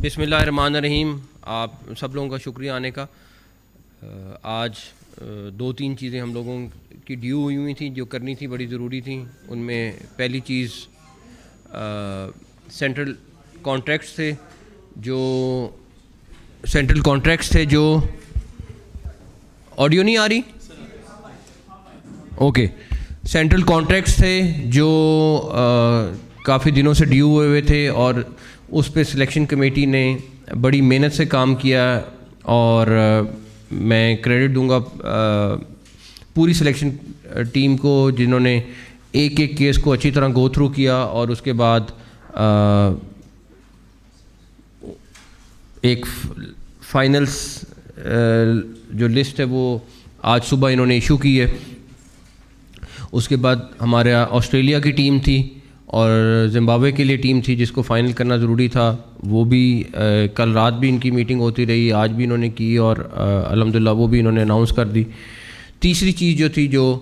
بسم اللہ الرحمن الرحیم. آپ سب لوگوں کا شکریہ آنے کا. آج دو تین چیزیں ہم لوگوں کی ڈیو ہوئی تھیں جو کرنی تھی، بڑی ضروری تھیں. ان میں پہلی چیز سینٹرل کانٹریکٹس تھے جو آڈیو نہیں آ رہی؟ اوکے. سینٹرل کانٹریکٹس تھے جو کافی دنوں سے ڈیو ہوئے تھے، اور اس پہ سلیکشن کمیٹی نے بڑی محنت سے کام کیا، اور میں کریڈٹ دوں گا پوری سلیکشن ٹیم کو جنہوں نے ایک ایک کیس کو اچھی طرح گو تھرو کیا، اور اس کے بعد ایک فائنلس جو لسٹ ہے وہ آج صبح انہوں نے ایشو کی ہے. اس کے بعد ہمارا آسٹریلیا کی ٹیم تھی اور زمبابوے کے لیے ٹیم تھی جس کو فائنل کرنا ضروری تھا. وہ بھی کل رات بھی ان کی میٹنگ ہوتی رہی، آج بھی انہوں نے کی، اور الحمدللہ وہ بھی انہوں نے اناؤنس کر دی. تیسری چیز جو تھی، جو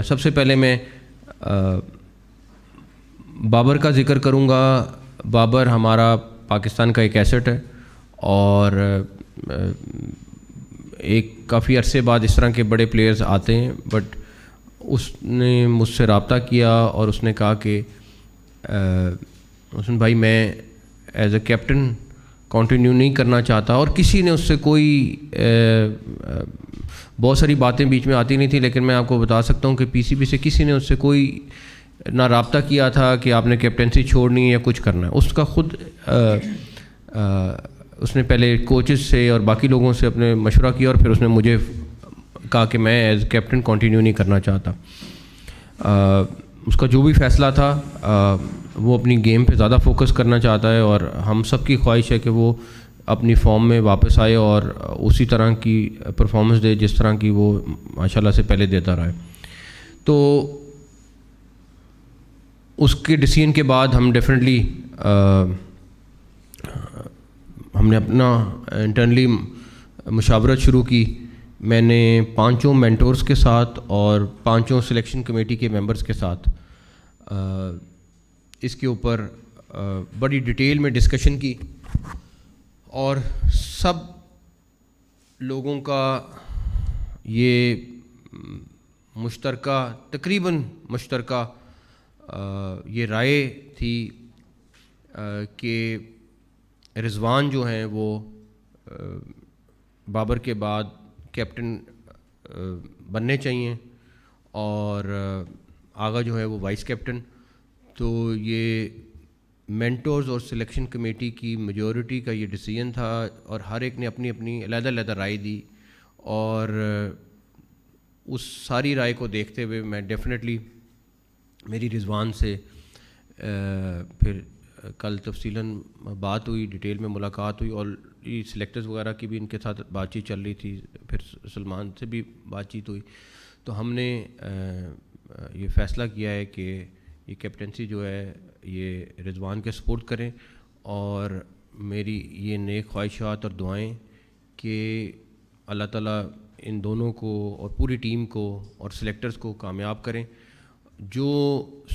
سب سے پہلے میں بابر کا ذکر کروں گا. بابر ہمارا پاکستان کا ایک ایسٹ ہے، اور ایک کافی عرصے بعد اس طرح کے بڑے پلیئرز آتے ہیں. بٹ اس نے مجھ سے رابطہ کیا اور اس نے کہا کہ حسن بھائی میں ایز اے کیپٹن کنٹینیو نہیں کرنا چاہتا. اور کسی نے اس سے کوئی بہت ساری باتیں بیچ میں آتی نہیں تھی، لیکن میں آپ کو بتا سکتا ہوں کہ پی سی بی سے کسی نے اس سے کوئی نہ رابطہ کیا تھا کہ آپ نے کیپٹنسی چھوڑنی ہے یا کچھ کرنا ہے. اس کا خود اس نے پہلے کوچز سے اور باقی لوگوں سے اپنے مشورہ کیا، اور پھر اس نے مجھے کہا کہ میں ایز کیپٹن کنٹینیو نہیں کرنا چاہتا. اس کا جو بھی فیصلہ تھا وہ اپنی گیم پہ زیادہ فوکس کرنا چاہتا ہے، اور ہم سب کی خواہش ہے کہ وہ اپنی فارم میں واپس آئے اور اسی طرح کی پرفارمنس دے جس طرح کی وہ ماشاءاللہ سے پہلے دیتا رہا ہے. تو اس کے ڈیسیژن کے بعد ہم ڈیفینیٹلی ہم نے اپنا انٹرنلی مشاورت شروع کی. میں نے 5 مینٹورز کے ساتھ اور 5 سلیکشن کمیٹی کے ممبرز کے ساتھ اس کے اوپر بڑی ڈیٹیل میں ڈسکشن کی، اور سب لوگوں کا یہ تقریباً مشترکہ یہ رائے تھی کہ رضوان جو ہیں وہ بابر کے بعد کیپٹن بننے چاہیے، اور آغا جو ہے وہ وائس کیپٹن. تو یہ مینٹورز اور سلیکشن کمیٹی کی میجورٹی کا یہ ڈیسیژن تھا، اور ہر ایک نے اپنی اپنی علیحدہ علیحدہ رائے دی. اور اس ساری رائے کو دیکھتے ہوئے میں ڈیفینیٹلی میری رضوان سے پھر کل تفصیلاً بات ہوئی، ڈیٹیل میں ملاقات ہوئی، اور یہ سلیکٹرز وغیرہ کی بھی ان کے ساتھ بات چیت چل رہی تھی، پھر سلمان سے بھی بات چیت ہوئی. تو ہم نے یہ فیصلہ کیا ہے کہ یہ کیپٹنسی جو ہے یہ رضوان کے سپورٹ کریں، اور میری یہ نیک خواہشات اور دعائیں کہ اللہ تعالیٰ ان دونوں کو اور پوری ٹیم کو اور سلیکٹرز کو کامیاب کریں. جو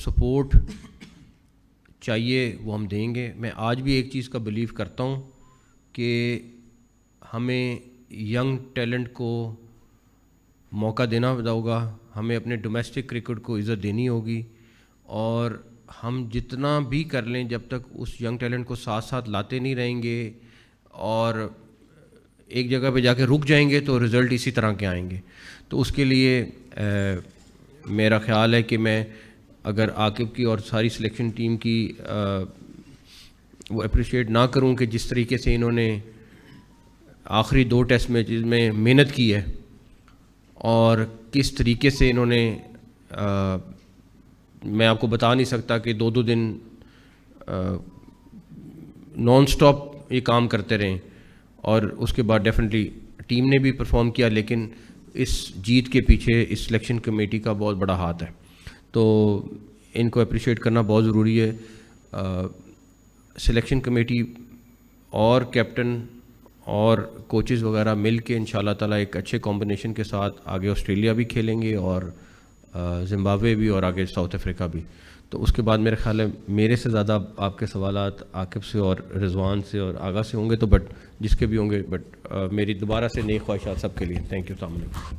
سپورٹ چاہیے وہ ہم دیں گے. میں آج بھی ایک چیز کا بلیو کرتا ہوں کہ ہمیں ینگ ٹیلنٹ کو موقع دینا ہوگا، ہمیں اپنے ڈومیسٹک کرکٹ کو عزت دینی ہوگی، اور ہم جتنا بھی کر لیں جب تک اس ینگ ٹیلنٹ کو ساتھ ساتھ لاتے نہیں رہیں گے اور ایک جگہ پہ جا کے رک جائیں گے تو رزلٹ اسی طرح کے آئیں گے. تو اس کے لیے میرا خیال ہے کہ میں اگر عاقب کی اور ساری سلیکشن ٹیم کی وہ اپریشیٹ نہ کروں کہ جس طریقے سے انہوں نے آخری 2 ٹیسٹ میچز میں محنت کی ہے، اور کس طریقے سے انہوں نے میں آپ کو بتا نہیں سکتا کہ 2 دن نان سٹاپ یہ کام کرتے رہیں، اور اس کے بعد ڈیفینیٹلی ٹیم نے بھی پرفارم کیا، لیکن اس جیت کے پیچھے اس سلیکشن کمیٹی کا بہت بڑا ہاتھ ہے. تو ان کو اپریشیٹ کرنا بہت ضروری ہے. سلیکشن کمیٹی اور کیپٹن اور کوچز وغیرہ مل کے انشاءاللہ تعالیٰ ایک اچھے کمبینیشن کے ساتھ آگے آسٹریلیا بھی کھیلیں گے، اور زمبابوے بھی، اور آگے ساؤتھ افریقہ بھی. تو اس کے بعد میرے خیال ہے میرے سے زیادہ آپ کے سوالات عاقب سے اور رضوان سے اور آغا سے ہوں گے، تو بٹ جس کے بھی ہوں گے، بٹ میری دوبارہ سے نیک خواہشات سب کے لیے. Thank you. السلام علیکم.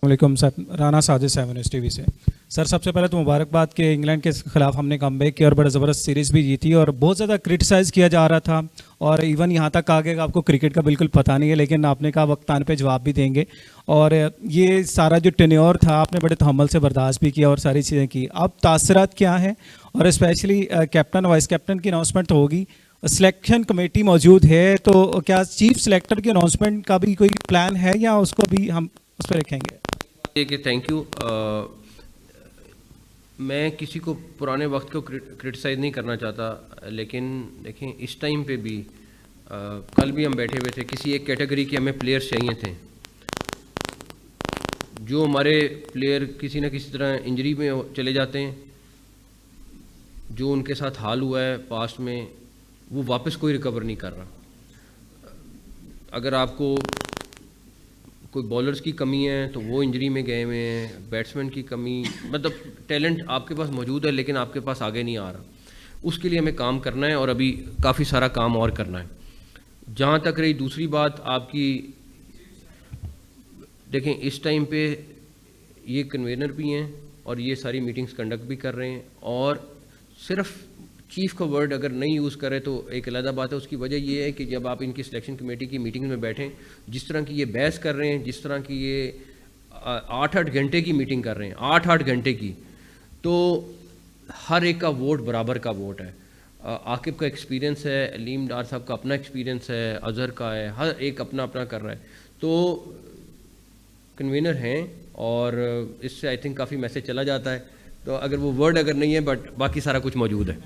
علیکم sir, Rana Sajid 7 news T V سے. سر سب سے پہلے تو مبارکباد کہ انگلینڈ کے خلاف ہم نے کم بیک کیا اور بڑا زبردست سیریز بھی جیتی، اور بہت زیادہ کرٹیسائز کیا جا رہا تھا، اور ایون یہاں تک آگے کہ آپ کو کرکٹ کا بالکل پتہ نہیں ہے، لیکن آپ نے کہا وقت آنے پہ جواب بھی دیں گے. اور یہ سارا جو ٹینیور تھا آپ نے بڑے تحمل سے برداشت بھی کیا اور ساری چیزیں کی. اب تاثرات کیا ہیں؟ اور اسپیشلی کیپٹن وائس کیپٹن کی اناؤنسمنٹ ہوگی، سلیکشن کمیٹی موجود ہے، تو کیا چیف سلیکٹر کی اناؤنسمنٹ کا بھی کوئی پلان ہے یا اس کو بھی ہم اس پہ رکھیں گے؟ کہ تھینک یو. میں کسی کو پرانے وقت کو کرٹیسائز نہیں کرنا چاہتا، لیکن دیکھیں اس ٹائم پہ بھی کل بھی ہم بیٹھے ہوئے تھے، کسی ایک کیٹیگری کے ہمیں پلیئرس چاہیے تھے. جو ہمارے پلیئر کسی نہ کسی طرح انجری میں چلے جاتے ہیں، جو ان کے ساتھ حال ہوا ہے پاسٹ میں، وہ واپس کوئی ریکور نہیں کر رہا. اگر آپ کو کوئی بالرز کی کمی ہے تو وہ انجری میں گئے ہوئے ہیں، بیٹسمین کی کمی، مطلب ٹیلنٹ آپ کے پاس موجود ہے لیکن آپ کے پاس آگے نہیں آ رہا. اس کے لیے ہمیں کام کرنا ہے اور ابھی کافی سارا کام اور کرنا ہے. جہاں تک رہی دوسری بات آپ کی، دیکھیں اس ٹائم پہ یہ کنوینر بھی ہیں اور یہ ساری میٹنگز کنڈکٹ بھی کر رہے ہیں، اور صرف چیف کا ورڈ اگر نہیں یوز کرے تو ایک علیحدہ بات ہے. اس کی وجہ یہ ہے کہ جب آپ ان کی سلیکشن کمیٹی کی میٹنگ میں بیٹھیں، جس طرح کی یہ بحث کر رہے ہیں، جس طرح کی یہ 8-8 گھنٹے کی میٹنگ کر رہے ہیں، 8-8 گھنٹے کی، تو ہر ایک کا ووٹ برابر کا ووٹ ہے. عاقب کا ایکسپیرینس ہے، علیم ڈار صاحب کا اپنا ایکسپیرینس ہے، اظہر کا ہے، ہر ایک اپنا اپنا کر رہا ہے. تو کنوینر ہیں اور اس سے آئی تھنک کافی میسج چلا جاتا ہے. تو اگر وہ ورڈ اگر نہیں ہے بٹ باقی سارا کچھ موجود ہے.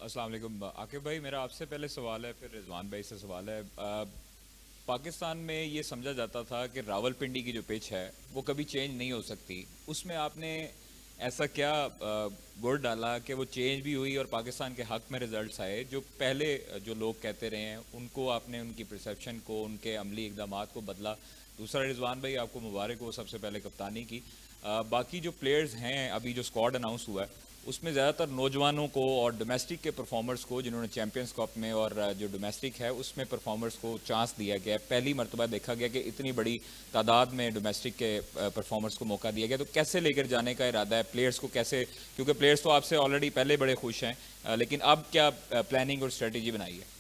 السلام علیکم. عاقب بھائی میرا آپ سے پہلے سوال ہے، پھر رضوان بھائی سے سوال ہے. پاکستان میں یہ سمجھا جاتا تھا کہ راول پنڈی کی جو پچ ہے وہ کبھی چینج نہیں ہو سکتی. اس میں آپ نے ایسا کیا گڑ ڈالا کہ وہ چینج بھی ہوئی اور پاکستان کے حق میں ریزلٹس آئے؟ جو پہلے جو لوگ کہتے رہے ہیں ان کو آپ نے ان کی پرسیپشن کو، ان کے عملی اقدامات کو بدلا. دوسرا رضوان بھائی آپ کو مبارک ہو سب سے پہلے کپتانی کی. باقی جو پلیئرز ہیں ابھی جو اسکواڈ اناؤنس ہوا ہے اس میں زیادہ تر نوجوانوں کو اور ڈومیسٹک کے پرفارمرز کو، جنہوں نے چیمپئنز کپ میں اور جو ڈومیسٹک ہے اس میں پرفارمرز کو چانس دیا گیا ہے. پہلی مرتبہ دیکھا گیا کہ اتنی بڑی تعداد میں ڈومیسٹک کے پرفارمرز کو موقع دیا گیا. تو کیسے لے کر جانے کا ارادہ ہے پلیئرز کو؟ کیسے، کیونکہ پلیئرز تو آپ سے آلریڈی پہلے بڑے خوش ہیں، لیکن اب کیا پلاننگ اور اسٹریٹجی بنائی ہے؟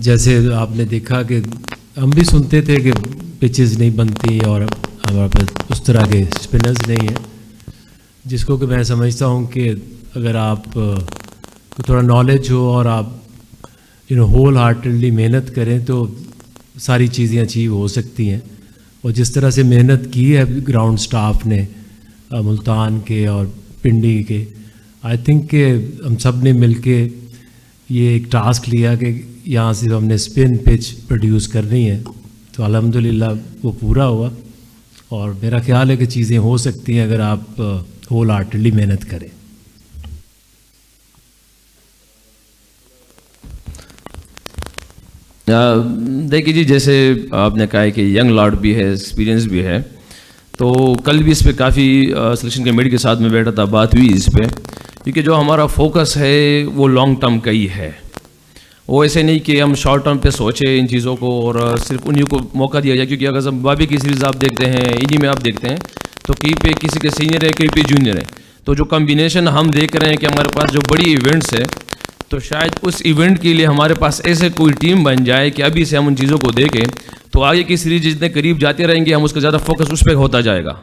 جیسے آپ نے دیکھا کہ ہم بھی سنتے تھے کہ پچز نہیں بنتی اور ہمارے پاس اس طرح کے اسپنرز نہیں ہیں، جس کو کہ میں سمجھتا ہوں کہ اگر آپ کو تھوڑا نالج ہو اور آپ ہول ہارٹیڈلی محنت کریں تو ساری چیزیں اچیو ہو سکتی ہیں. اور جس طرح سے محنت کی ہے گراؤنڈ سٹاف نے ملتان کے اور پنڈی کے، آئی تھنک کہ ہم سب نے مل کے یہ ایک ٹاسک لیا کہ یہاں سے ہم نے اسپن پچ پروڈیوس کرنی ہے، تو الحمدللہ وہ پورا ہوا. اور میرا خیال ہے کہ چیزیں ہو سکتی ہیں اگر آپ ہول ہارٹیڈلی محنت کریں. دیکھیے جی، جیسے آپ نے کہا ہے کہ ینگ لاٹ بھی ہے، ایکسپیرینس بھی ہے، تو کل بھی اس پہ کافی سلیکشن کمیٹی کے ساتھ میں بیٹھا تھا، بات ہوئی اس پہ، کیونکہ جو ہمارا فوکس ہے وہ لانگ ٹرم کا ہی ہے. وہ ایسے نہیں کہ ہم شارٹ ٹرم پہ سوچیں ان چیزوں کو اور صرف انہیں کو موقع دیا جائے. کیونکہ اگر ہم بابی کی سیریز آپ دیکھتے ہیں، انہی میں آپ دیکھتے ہیں تو کہیں پہ کسی کے سینئر ہے، کہیں پہ جونیئر ہے. تو جو کمبینیشن ہم دیکھ رہے ہیں کہ ہمارے پاس جو بڑی ایونٹس ہے، تو شاید اس ایونٹ کے لیے ہمارے پاس ایسے کوئی ٹیم بن جائے کہ ابھی سے ہم ان چیزوں کو دیکھیں تو آگے کی سیریز جتنے قریب جاتے رہیں گے ہم اس کا زیادہ فوکس اس پہ ہوتا جائے گا.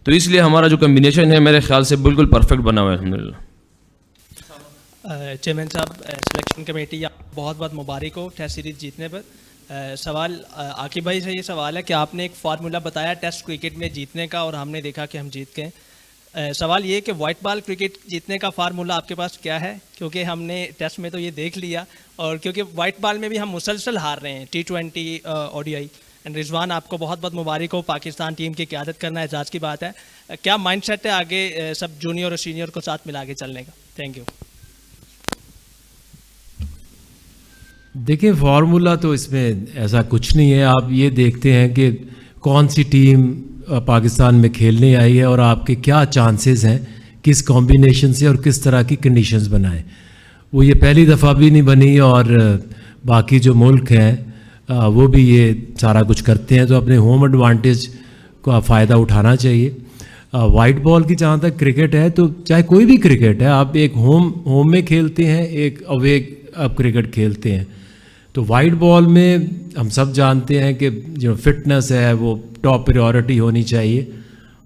تو اس لیے ہمارا جو کمبینیشن ہے میرے خیال سے بالکل پرفیکٹ بنا ہوا ہے الحمدللہ. چیئرمین صاحب، سلیکشن کمیٹی بہت بہت مبارک ہو ٹیسٹ سیریز جیتنے پر. سوال عاقب بھائی سے یہ سوال ہے کہ آپ نے ایک فارمولا بتایا ٹیسٹ کرکٹ میں جیتنے کا اور ہم نے دیکھا کہ ہم جیت گئے. سوال یہ کہ وائٹ بال کرکٹ جیتنے کا فارمولا آپ کے پاس کیا ہے؟ کیونکہ ہم نے ٹیسٹ میں تو یہ دیکھ لیا، اور کیونکہ وائٹ بال میں بھی ہم مسلسل ہار رہے ہیں، T20 ODI. رضوان آپ کو بہت بہت مبارک ہو، پاکستان ٹیم کی قیادت کرنا اعزاز کی بات ہے. کیا مائنڈ سیٹ ہے آگے سب جونیئر اور سینئر کو ساتھ ملا کے چلنے کا؟ Thank you. دیکھیں فارمولا تو اس میں ایسا کچھ نہیں ہے. آپ یہ دیکھتے ہیں کہ کون سی ٹیم پاکستان میں کھیلنے آئی ہے اور آپ کے کیا چانسز ہیں کس کمبینیشن سے اور کس طرح کی کنڈیشنز بنائیں. وہ یہ پہلی دفعہ بھی نہیں بنی اور باقی جو ملک ہیں وہ بھی یہ سارا کچھ کرتے ہیں, تو اپنے ہوم ایڈوانٹیج کا فائدہ اٹھانا چاہیے. وائٹ بال کی جہاں تک کرکٹ ہے تو چاہے کوئی بھی کرکٹ ہے, آپ ایک ہوم میں کھیلتے ہیں, ایک اوے آپ کرکٹ کھیلتے ہیں. تو وائٹ بال میں ہم سب جانتے ہیں کہ جو فٹنس ہے وہ ٹاپ پریورٹی ہونی چاہیے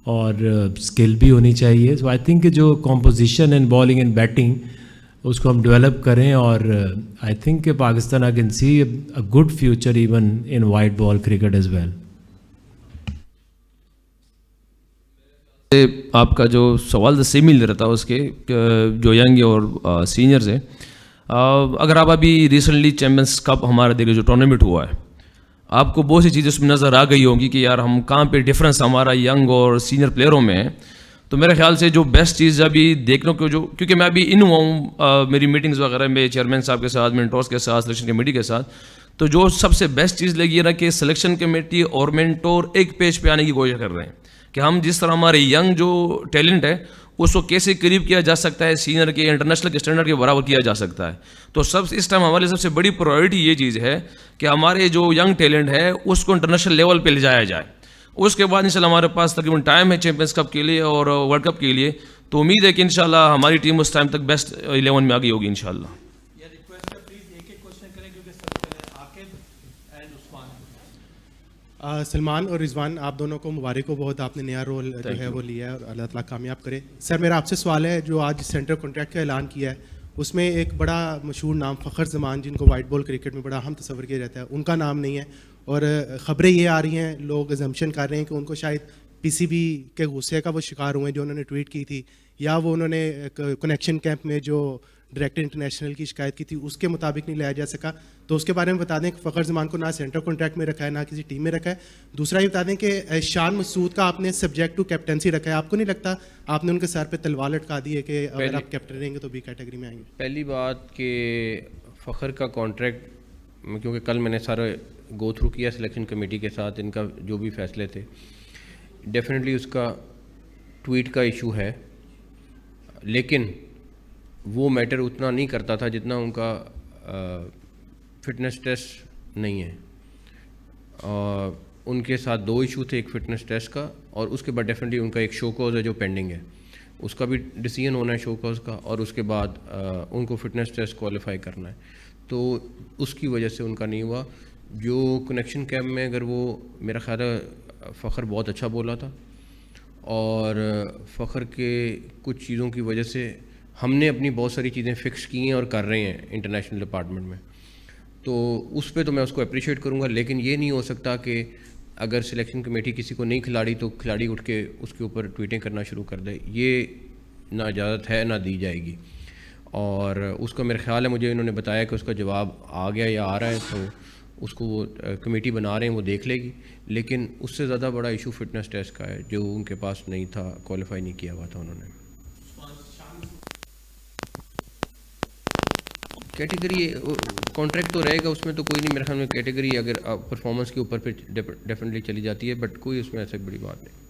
اور اسکل بھی ہونی چاہیے. سو آئی تھنک کہ جو composition and bowling and batting اس کو ہم ڈیولپ کریں, اور آئی تھنک کہ Pakistan I can see a good future even in white ball cricket as well. آپ کا جو سوال سیم ہی رہتا ہے اس کے جو ینگ اور سینئرز ہیں, اگر آپ ابھی ریسنٹلی چیمپئنس کپ ہمارا دیکھیں جو ٹورنامنٹ ہوا ہے, آپ کو بہت سی چیزیں اس میں نظر آ گئی ہوں گی کہ یار ہم کہاں پہ ڈفرینس ہمارا ینگ اور سینئر پلیئروں میں ہے. تو میرے خیال سے جو بیسٹ چیز ابھی دیکھنے کو جو, کیونکہ میں ابھی ان ہوا ہوں میری میٹنگز وغیرہ میں چیئرمین صاحب کے ساتھ, مینٹورس کے ساتھ, سلیکشن کمیٹی کے ساتھ, تو جو سب سے بیسٹ چیز لگی ہے نا کہ سلیکشن کمیٹی اور مینٹور ایک پیج پہ آنے کی کوشش کر رہے ہیں کہ ہم جس طرح ہمارے ینگ جو ٹیلنٹ ہے اس کو کیسے قریب کیا جا سکتا ہے, سینئر کے انٹرنیشنل کے اسٹینڈرڈ کے برابر کیا جا سکتا ہے. تو اس ٹائم ہمارے سب سے بڑی پرائرٹی یہ چیز ہے کہ ہمارے جو ینگ ٹیلنٹ ہے اس کو انٹرنیشنل لیول پہ لے جایا جائے. اس کے بعد انشاءاللہ ہمارے پاس تقریباً ٹائم ہے چیمپئنس کپ کے لیے اور ورلڈ کپ کے لیے, تو امید ہے کہ انشاءاللہ ہماری ٹیم اس ٹائم تک بیسٹ 11 میں آگئی ہوگی انشاءاللہ. سلمان اور رضوان, آپ دونوں کو مبارک ہو بہت, آپ نے نیا رول جو ہے وہ لیا ہے اور اللہ تعالیٰ کامیاب کرے. سر میرا آپ سے سوال ہے, جو آج سینٹر کانٹریکٹ کا اعلان کیا ہے اس میں ایک بڑا مشہور نام فخر زمان, جن کو وائٹ بال کرکٹ میں بڑا اہم تصور کیا جاتا ہے, ان کا نام نہیں ہے, اور خبریں یہ آ رہی ہیں, لوگ ایگزمپشن کر رہے ہیں کہ ان کو شاید پی سی بی کے غصے کا وہ شکار ہوئے جو انہوں نے ٹویٹ کی تھی, یا وہ انہوں نے کنیکشن کیمپ میں جو ڈائریکٹر انٹرنیشنل کی شکایت کی تھی اس کے مطابق نہیں لایا جا سکا. تو اس کے بارے میں بتا دیں کہ فخر زمان کو نہ سینٹر کانٹریکٹ میں رکھا ہے نہ کسی ٹیم میں رکھا ہے. دوسرا یہ بتا دیں کہ شان مسعود کا آپ نے سبجیکٹ ٹو کیپٹنسی رکھا ہے, آپ کو نہیں لگتا آپ نے ان کے سر پہ تلوار لٹکا دی ہے کہ اگر آپ کیپٹن رہیں گے تو بی کیٹیگری میں آئیں گے؟ پہلی بات کہ فخر کا کانٹریکٹ, کیونکہ کل میں نے سارا گو تھرو کیا سلیکشن کمیٹی کے ساتھ, ان کا جو بھی فیصلے تھے, ڈیفینیٹلی اس کا ٹویٹ کا ایشو ہے, لیکن وہ میٹر اتنا نہیں کرتا تھا جتنا ان کا فٹنس ٹیسٹ نہیں ہے. ان کے ساتھ 2 ایشو تھے, ایک فٹنس ٹیسٹ کا اور اس کے بعد ڈیفینیٹلی ان کا ایک شو کوز ہے جو پینڈنگ ہے, اس کا بھی ڈیسیژن ہونا ہے شو کوز کا, اور اس کے بعد ان کو فٹنس ٹیسٹ کوالیفائی کرنا ہے. تو اس کی وجہ سے ان کا نہیں ہوا. جو کنیکشن کیمپ میں اگر وہ میرا خیال ہے فخر بہت اچھا بولا تھا, اور فخر کے کچھ چیزوں کی وجہ سے ہم نے اپنی بہت ساری چیزیں فکس کی ہیں اور کر رہے ہیں انٹرنیشنل ڈپارٹمنٹ میں, تو اس پہ تو میں اس کو اپریشیٹ کروں گا. لیکن یہ نہیں ہو سکتا کہ اگر سلیکشن کمیٹی کسی کو نہیں کھلاڑی تو کھلاڑی اٹھ کے اس کے اوپر ٹویٹیں کرنا شروع کر دے, یہ نہ اجازت ہے نہ دی جائے گی. اور اس کا میرا خیال ہے, مجھے انہوں نے بتایا کہ اس کا جواب آ گیا یا آ رہا ہے, تو اس کو وہ کمیٹی بنا رہے ہیں, وہ دیکھ لے گی. لیکن اس سے زیادہ بڑا ایشو فٹنس ٹیسٹ کا ہے جو ان کے پاس نہیں تھا, کوالیفائی نہیں کیا ہوا تھا انہوں نے. کیٹیگری کانٹریکٹ تو رہے گا, اس میں تو کوئی نہیں میرے خیال میں کیٹیگری اگر پرفارمنس کے اوپر پھر ڈیفینیٹلی چلی جاتی ہے, بٹ کوئی اس میں ایسے بڑی بات نہیں.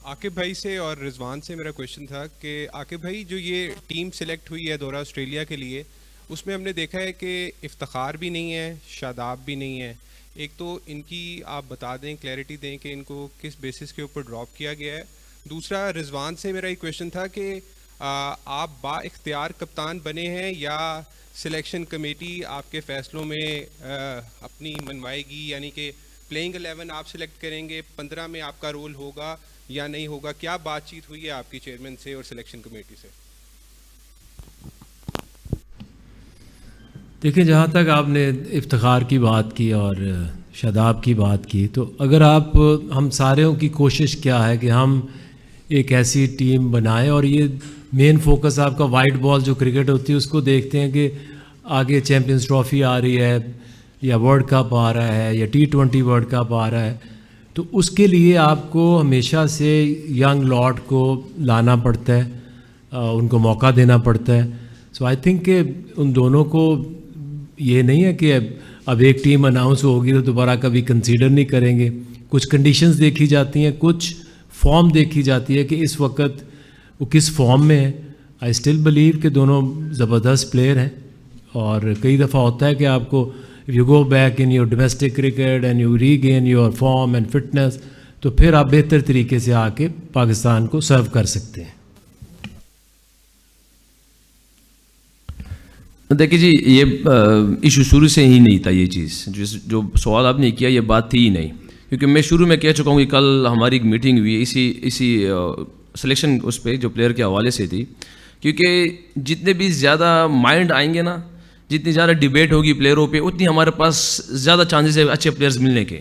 عاقب بھائی سے اور رضوان سے میرا کویشچن تھا کہ عاقب بھائی, جو یہ ٹیم سلیکٹ ہوئی ہے دورہ آسٹریلیا کے لیے, اس میں ہم نے دیکھا ہے کہ افتخار بھی نہیں ہے, شاداب بھی نہیں ہے. ایک تو ان کی آپ بتا دیں, کلیئرٹی دیں کہ ان کو کس بیسس کے اوپر ڈراپ کیا گیا ہے. دوسرا رضوان سے میرا ایک کویشچن تھا کہ آپ با اختیار کپتان بنے ہیں یا سلیکشن کمیٹی آپ کے فیصلوں میں اپنی منوائے گی, یعنی کہ پلینگ 11 آپ سلیکٹ کریں گے, 15 میں آپ کا رول ہوگا یا نہیں ہوگا؟ کیا بات چیت ہوئی ہے آپ کی چیئرمین سے اور سلیکشن کمیٹی سے؟ دیکھیں, جہاں تک آپ نے افتخار کی بات کی اور شاداب کی بات کی, تو اگر آپ ہم ساروں کی کوشش کیا ہے کہ ہم ایک ایسی ٹیم بنائیں, اور یہ مین فوکس آپ کا وائٹ بال جو کرکٹ ہوتی ہے اس کو دیکھتے ہیں کہ آگے چیمپئنز ٹرافی آ رہی ہے یا ورلڈ کپ آ رہا ہے یا T20 ورلڈ کپ آ رہا ہے, تو اس کے لیے آپ کو ہمیشہ سے ینگ لاٹ کو لانا پڑتا ہے, ان کو موقع دینا پڑتا ہے. سو آئی تھنک کہ ان دونوں کو یہ نہیں ہے کہ اب ایک ٹیم اناؤنس ہوگی تو دوبارہ کبھی کنسیڈر نہیں کریں گے. کچھ کنڈیشنز دیکھی جاتی ہیں, کچھ فارم دیکھی جاتی ہے کہ اس وقت وہ کس فارم میں ہے. آئی اسٹل بلیو کہ دونوں زبردست پلیئر ہیں, اور کئی دفعہ ہوتا ہے کہ آپ کو you go back in your domestic cricket and you regain your form and fitness, تو پھر آپ بہتر طریقے سے آ کے پاکستان کو سرو کر سکتے ہیں. دیکھیے جی, یہ ایشو شروع سے ہی نہیں تھا. یہ چیز جو سوال آپ نے کیا یہ بات تھی ہی نہیں, کیونکہ میں شروع میں کہہ چکا ہوں کہ کل ہماری ایک میٹنگ ہوئی اسی سلیکشن اس پہ جو پلیئر کے حوالے سے تھی, کیونکہ جتنے بھی زیادہ مائنڈ آئیں گے نا, جتنی زیادہ ڈیبیٹ ہوگی پلیئروں پہ, اتنی ہمارے پاس زیادہ چانسز ہے اچھے پلیئرز ملنے کے,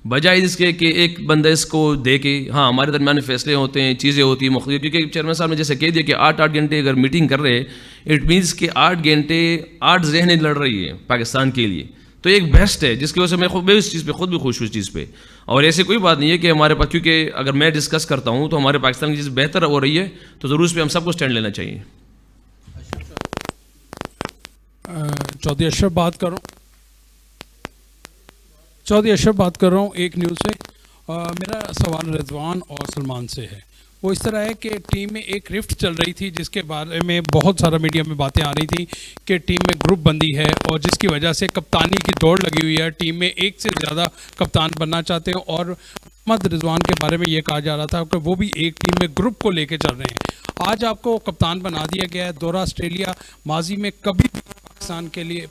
بجائے اس کے کہ ایک بندہ اس کو دے کے ہاں ہمارے درمیان فیصلے ہوتے ہیں, چیزیں ہوتی ہیں مختلف. کیونکہ چیئرمین صاحب نے جیسے کہہ دیا کہ 8 گھنٹے اگر میٹنگ کر رہے, اٹ مینس کہ 8 گھنٹے 8 ذہنیں لڑ رہی ہے پاکستان کے لیے, تو ایک بیسٹ ہے جس کی وجہ سے میں اس چیز پہ خود بھی خوش ہوں اس چیز پہ. اور ایسے کوئی بات نہیں ہے کہ ہمارے پاس, کیونکہ اگر میں ڈسکس کرتا ہوں تو ہمارے پاکستان کی چیز بہتر ہو رہی ہے, تو ضرور اس پہ ہم سب کو اسٹینڈ لینا چاہیے. چودھری اشرف بات کر رہا ہوں ایک نیوز سے. میرا سوال رضوان اور سلمان سے ہے. وہ اس طرح ہے کہ ٹیم میں ایک رفٹ چل رہی تھی جس کے بارے میں بہت سارا میڈیا میں باتیں آ رہی تھیں کہ ٹیم میں گروپ بندی ہے, اور جس کی وجہ سے کپتانی کی دوڑ لگی ہوئی ہے. ٹیم میں ایک سے زیادہ کپتان بننا چاہتے ہیں, اور محمد رضوان کے بارے میں یہ کہا جا رہا تھا کہ وہ بھی ایک ٹیم میں گروپ کو لے کے چل رہے ہیں. آج آپ کو کپتان بنا دیا گیا ہے. دورہ آسٹریلیا ماضی میں کبھی بھی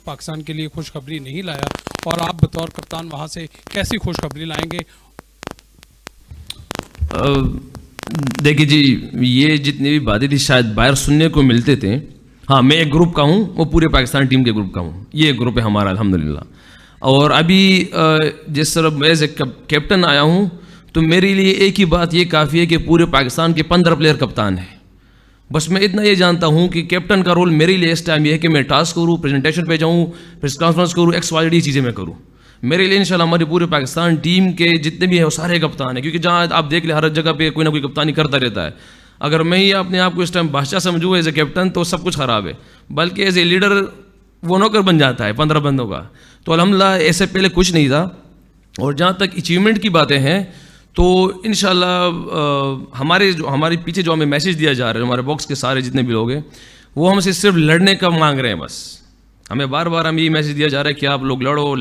پاکستان کے لیے خوشخبری نہیں لایا, اور آپ بطور کپتان وہاں سے کیسی خوشخبری لائیں گے؟ دیکھیے جی, یہ جتنی بھی باتیں تھی شاید باہر سننے کو ملتے تھے. ہاں میں ایک گروپ کا ہوں, وہ پورے پاکستان ٹیم کے گروپ کا ہوں. یہ ایک گروپ ہے ہمارا الحمدللہ. اور ابھی جس طرح میں ایز اے کیپٹن آیا ہوں, تو میرے لیے ایک ہی بات یہ کافی ہے کہ پورے پاکستان کے 15 پلیئر کپتان ہیں. بس میں اتنا یہ جانتا ہوں کہ کیپٹن کا رول میرے لیے اس ٹائم یہ ہے کہ میں ٹاسک کروں, پریزنٹیشن پہ جاؤں, پریس کانفرنس کروں, XYZ چیزیں میں کروں. میرے لیے انشاءاللہ ہماری پورے پاکستان ٹیم کے جتنے بھی ہیں وہ سارے کپتان ہیں, کیونکہ جہاں آپ دیکھ لیں ہر جگہ پہ کوئی نہ کوئی کپتانی کرتا رہتا ہے. اگر میں ہی اپنے آپ کو اس ٹائم بادشاہ سمجھوں ایز اے کیپٹن تو سب کچھ خراب ہے, بلکہ ایز اے لیڈر وہ نوکر بن جاتا ہے 15 بندوں کا. تو الحمدللہ ایسے پہلے کچھ نہیں تھا. اور جہاں تک اچیومنٹ کی باتیں ہیں تو انشاءاللہ ہمارے پیچھے جو ہمیں میسیج دیا جا رہا ہے, ہمارے باکس کے سارے جتنے بھی لوگ ہیں وہ ہم سے صرف لڑنے کا مانگ رہے ہیں. بس ہمیں بار بار ہمیں یہ میسیج دیا جا رہا ہے کہ آپ لوگ لڑو.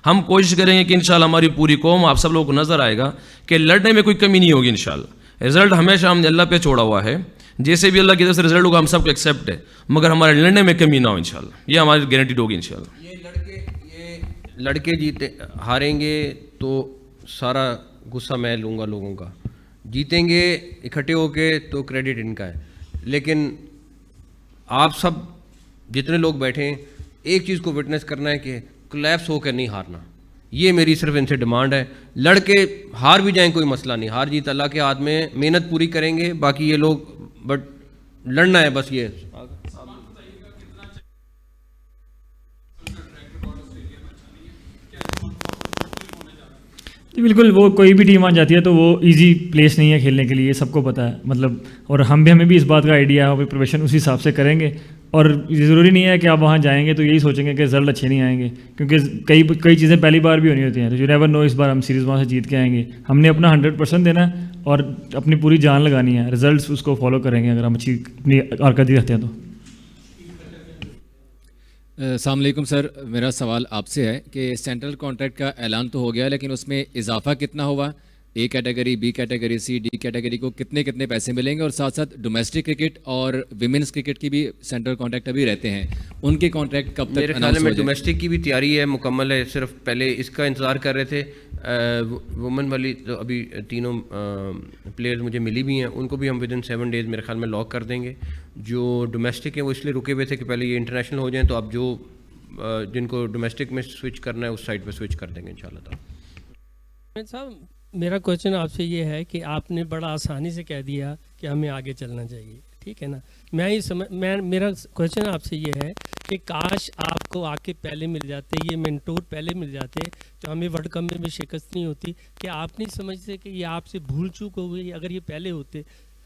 ہم کوشش کریں گے کہ انشاءاللہ ہماری پوری قوم, آپ سب لوگوں کو نظر آئے گا کہ لڑنے میں کوئی کمی نہیں ہوگی انشاءاللہ. رزلٹ ہمیشہ ہم نے اللہ پہ چھوڑا ہوا ہے, جیسے بھی اللہ کی طرف سے رزلٹ ہوگا ہم سب کو ایکسیپٹ ہے, مگر ہمارے لڑنے میں کمی نہ ہو انشاءاللہ. یہ ہماری گارنٹیڈ ہوگی انشاءاللہ. یہ لڑکے جیتے ہاریں گے تو سارا غصہ میں لوں گا لوگوں کا, جیتیں گے اکٹھے ہو کے تو کریڈٹ ان کا ہے. لیکن آپ سب جتنے لوگ بیٹھے ہیں ایک چیز کو وٹنس کرنا ہے کہ کلیپس ہو کے نہیں ہارنا. یہ میری صرف ان سے ڈیمانڈ ہے. لڑ کے ہار بھی جائیں کوئی مسئلہ نہیں, ہار جیت اللہ کے ہاتھ میں, محنت پوری کریں گے. باقی یہ لوگ بٹ لڑنا ہے بس. یہ جی بالکل, وہ کوئی بھی ٹیم آ جاتی ہے تو وہ ایزی پلیس نہیں ہے کھیلنے کے لیے, سب کو پتہ ہے مطلب. اور ہمیں بھی اس بات کا آئیڈیا ہے, پریپریشن اسی حساب سے کریں گے. اور یہ ضروری نہیں ہے کہ آپ وہاں جائیں گے تو یہی سوچیں گے کہ رزلٹ اچھے نہیں آئیں گے, کیونکہ کئی چیزیں پہلی بار بھی ہونی ہوتی ہیں. تو یو نیور نو, اس بار ہم سیریز وہاں سے جیت کے آئیں گے. ہم نے اپنا 100% دینا ہے اور اپنی پوری جان لگانی ہے. رزلٹس اس کو فالو کریں گے اگر ہم اچھی اپنی کارکردگی رکھتے ہیں تو. السلام علیکم سر, میرا سوال آپ سے ہے کہ سینٹرل کانٹریکٹ کا اعلان تو ہو گیا, لیکن اس میں اضافہ کتنا ہوا؟ A category, B category, C, D category کو کتنے پیسے ملیں گے؟ اور ساتھ ساتھ ڈومیسٹک کرکٹ اور ویمنس کرکٹ کی بھی سینٹرل کانٹریکٹ ابھی رہتے ہیں, ان کے کانٹریکٹ کب تک میرے خیال میں ڈومیسٹک کی بھی تیاری ہے, مکمل ہے. صرف پہلے اس کا انتظار کر رہے تھے. وومن والی تو ابھی تینوں پلیئرز مجھے ملی بھی ہیں, ان کو بھی ہم ود ان 7 days میرے خیال میں لاک کر دیں گے. جو ڈومیسٹک ہیں وہ اس لیے رکے ہوئے تھے کہ پہلے یہ انٹرنیشنل ہو جائیں, تو اب جو جن کو ڈومیسٹک میں سوئچ کرنا ہے اس سائٹ پہ سوئچ کر دیں گے انشاءاللہ تعالیٰ. صاحب میرا کویشچن آپ سے یہ ہے کہ آپ نے بڑا آسانی سے کہہ دیا کہ ہمیں آگے چلنا چاہیے, ٹھیک ہے نا. میرا کویشچن آپ سے یہ ہے کہ کاش آپ کو آ کے پہلے مل جاتے, یہ مینٹور پہلے مل جاتے تو ہمیں ورلڈ کپ میں بھی شکست نہیں ہوتی. کہ آپ نہیں سمجھتے کہ یہ آپ سے بھول چوک ہو گئی؟ اگر یہ پہلے ہوتے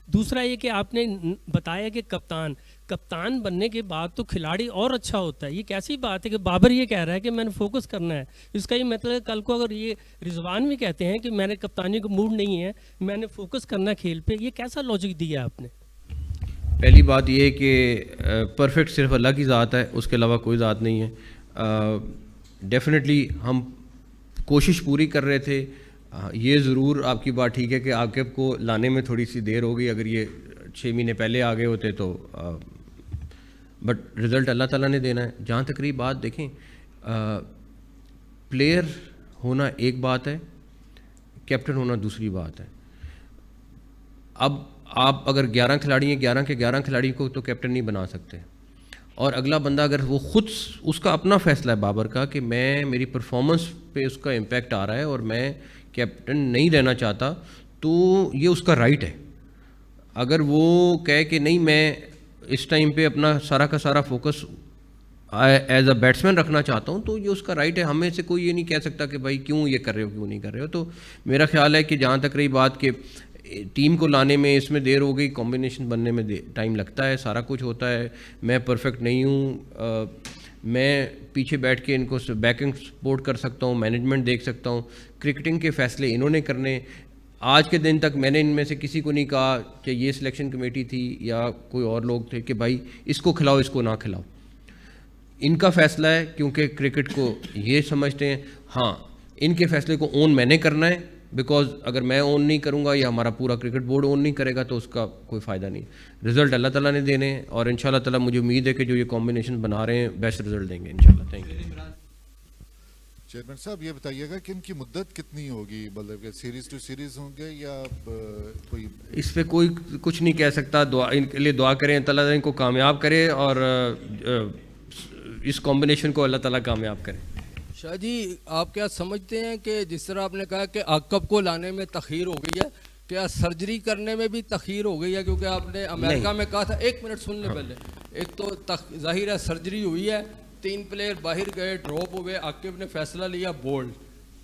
دوسرا یہ کہ آپ نے بتایا کہ کپتان بننے کے بعد تو کھلاڑی اور اچھا ہوتا ہے. یہ کیسی بات ہے کہ بابر یہ کہہ رہا ہے کہ میں نے فوکس کرنا ہے. اس کا یہ مطلب ہے کل کو اگر یہ رضوان بھی کہتے ہیں کہ میں نے کپتانی کو موڈ نہیں ہے, میں نے فوکس کرنا ہے کھیل پہ, یہ کیسا لاجک دیا آپ نے؟ پہلی بات یہ ہے کہ پرفیکٹ صرف اللہ کی ذات ہے, اس کے علاوہ کوئی ذات نہیں ہے. ڈیفینیٹلی ہم کوشش پوری کر رہے تھے. یہ ضرور آپ کی بات ٹھیک ہے کہ عاقب کو لانے میں تھوڑی سی دیر ہو گئی. اگر یہ 6 مہینے پہلے آ گئے ہوتے تو بٹ رزلٹ اللہ تعالیٰ نے دینا ہے. جہاں تک رہی بات, دیکھیں پلیئر ہونا ایک بات ہے, کیپٹن ہونا دوسری بات ہے. اب آپ اگر 11 کھلاڑی ہیں, 11 کے 11 کھلاڑی کو تو کیپٹن نہیں بنا سکتے. اور اگلا بندہ اگر وہ خود, اس کا اپنا فیصلہ ہے بابر کا کہ میں میری پرفارمنس پہ اس کا امپیکٹ آ رہا ہے اور میں کیپٹن نہیں رہنا چاہتا, تو یہ اس کا رائٹ ہے. اگر وہ کہے کہ نہیں میں اس ٹائم پہ اپنا سارا کا سارا فوکس ایز اے بیٹسمین رکھنا چاہتا ہوں, تو یہ اس کا رائٹ ہے. ہمیں سے کوئی یہ نہیں کہہ سکتا کہ بھائی کیوں یہ کر رہے ہو, کیوں نہیں کر رہے ہو. تو میرا خیال ہے کہ جہاں تک رہی بات کہ ٹیم کو لانے میں اس میں دیر ہو گئی, کمبینیشن بننے میں ٹائم لگتا ہے, سارا کچھ ہوتا ہے. میں پرفیکٹ نہیں ہوں, میں پیچھے بیٹھ کے ان کو بیکنگ سپورٹ کر سکتا ہوں, مینجمنٹ دیکھ سکتا ہوں. کرکٹنگ کے فیصلے انہوں نے کرنے. آج کے دن تک میں نے ان میں سے کسی کو نہیں کہا کہ یہ سلیکشن کمیٹی تھی یا کوئی اور لوگ تھے کہ بھائی اس کو کھلاؤ اس کو نہ کھلاؤ. ان کا فیصلہ ہے, کیونکہ کرکٹ کو یہ سمجھتے ہیں. ہاں, ان کے فیصلے کو اون میں نے کرنا ہے, بیکاز اگر میں اون نہیں کروں گا یا ہمارا پورا کرکٹ بورڈ اون نہیں کرے گا تو اس کا کوئی فائدہ نہیں. رزلٹ اللہ تعالیٰ نے دینے ہیں اور انشاءاللہ تعالیٰ مجھے امید ہے کہ جو یہ کمبینیشن بنا رہے ہیں بیسٹ رزلٹ دیں گے انشاءاللہ. Thank you. چیئرمین صاحب یہ بتائیے گا کہ ان کی مدت کتنی ہوگی, مطلب کہ سیریز ٹو سیریز ہوں گے یا کوئی؟ اس پہ کوئی کچھ نہیں کہہ سکتا. دعا ان کے لیے دعا کریں, اللہ تعالیٰ ان کو کامیاب کرے اور اس کمبینیشن کو اللہ تعالیٰ کامیاب کرے. شاہ جی آپ کیا سمجھتے ہیں کہ جس طرح آپ نے کہا کہ عاقب کو لانے میں تاخیر ہو گئی ہے, کیا سرجری کرنے میں بھی تاخیر ہو گئی ہے؟ کیونکہ آپ نے امریکہ میں کہا تھا, ایک منٹ سن لیں پہلے. ایک تو ظاہر ہے سرجری ہوئی ہے, 3 پلیئر باہر گئے, ڈراپ ہوئے, عاقب نے فیصلہ لیا بولڈ,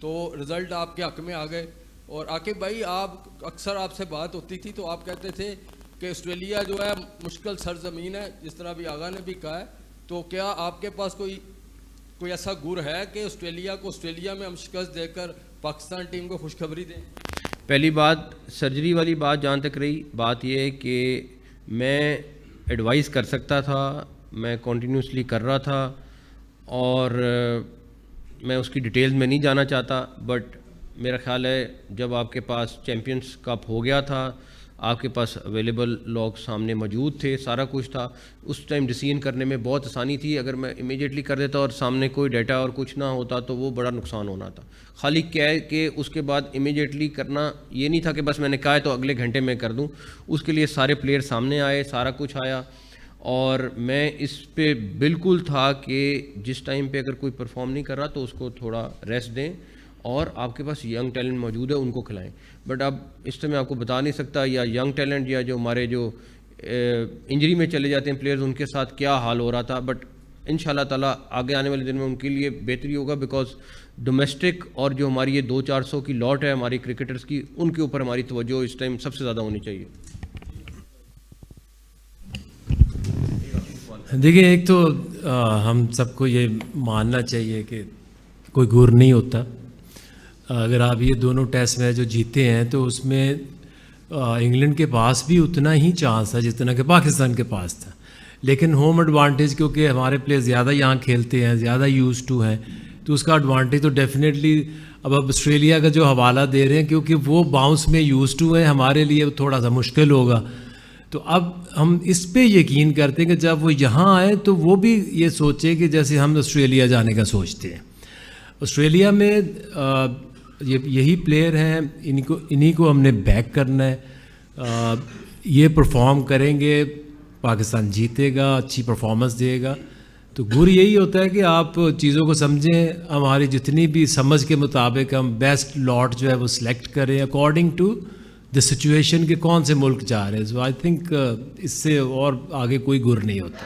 تو رزلٹ آپ کے حق میں آ گئے. اور عاقب بھائی آپ اکثر آپ سے بات ہوتی تھی تو آپ کہتے تھے کہ آسٹریلیا جو ہے مشکل سرزمین ہے, جس طرح ابھی آغا نے بھی کہا ہے. تو کیا آپ کے پاس کوئی ایسا گر ہے کہ آسٹریلیا میں ہم شکست دے کر پاکستان ٹیم کو خوشخبری دیں؟ پہلی بات سرجری والی بات جہاں تک رہی, بات یہ ہے کہ میں ایڈوائز کر سکتا تھا, میں کنٹینیوسلی کر رہا تھا اور میں اس کی ڈیٹیلز میں نہیں جانا چاہتا. بٹ میرا خیال ہے جب آپ کے پاس چیمپئنز کپ ہو گیا تھا, آپ کے پاس اویلیبل لوگ سامنے موجود تھے, سارا کچھ تھا, اس ٹائم ڈیسیژن کرنے میں بہت آسانی تھی. اگر میں امیجیٹلی کر دیتا اور سامنے کوئی ڈیٹا اور کچھ نہ ہوتا تو وہ بڑا نقصان ہونا تھا. خالی کہہ کہ اس کے بعد امیجیٹلی کرنا یہ نہیں تھا کہ بس میں نے کہا ہے تو اگلے گھنٹے میں کر دوں. اس کے لیے سارے پلیئر سامنے آئے, سارا کچھ آیا, اور میں اس پہ بالکل تھا کہ جس ٹائم پہ اگر کوئی پرفارم نہیں کر رہا تو اس کو تھوڑا ریسٹ دیں, اور آپ کے پاس ینگ ٹیلنٹ موجود ہے ان کو کھلائیں. بٹ اب اس سے میں آپ کو بتا نہیں سکتا یا ینگ ٹیلنٹ یا جو ہمارے جو انجری میں چلے جاتے ہیں پلیئرز ان کے ساتھ کیا حال ہو رہا تھا. بٹ ان شاء اللہ تعالیٰ آگے آنے والے دن میں ان کے لیے بہتری ہوگا, بیکاز ڈومیسٹک اور جو ہماری یہ 200-400 کی لاٹ ہے ہماری کرکٹرز کی, ان کے اوپر ہماری توجہ اس ٹائم سب سے زیادہ ہونی چاہیے. دیکھیں ایک تو ہم سب کو یہ ماننا چاہیے کہ کوئی گر نہیں ہوتا. اگر آپ یہ دونوں ٹیسٹ میچ جو جیتے ہیں تو اس میں انگلینڈ کے پاس بھی اتنا ہی چانس تھا جتنا کہ پاکستان کے پاس تھا, لیکن ہوم ایڈوانٹیج کیونکہ ہمارے پلیئر زیادہ یہاں کھیلتے ہیں, زیادہ یوز ٹو ہیں, تو اس کا ایڈوانٹیج تو ڈیفینیٹلی اب آسٹریلیا کا جو حوالہ دے رہے ہیں کیونکہ وہ باؤنس میں یوز ٹو ہیں, ہمارے لیے تھوڑا سا مشکل ہوگا. تو اب ہم اس پہ یقین کرتے ہیں کہ جب وہ یہاں آئے تو وہ بھی یہ سوچے کہ جیسے ہم آسٹریلیا جانے کا سوچتے ہیں. آسٹریلیا میں یہی پلیئر ہیں, انہی کو ہم نے بیک کرنا ہے. یہ پرفارم کریں گے, پاکستان جیتے گا, اچھی پرفارمنس دے گا. تو گر یہی ہوتا ہے کہ آپ چیزوں کو سمجھیں, ہماری جتنی بھی سمجھ کے مطابق ہم بیسٹ لاٹ جو ہے وہ سلیکٹ کریں اکارڈنگ ٹو دا سچویشن کہ کون سے ملک جا رہے ہیں. سو آئی تھنک اس سے اور آگے کوئی گر نہیں ہوتا.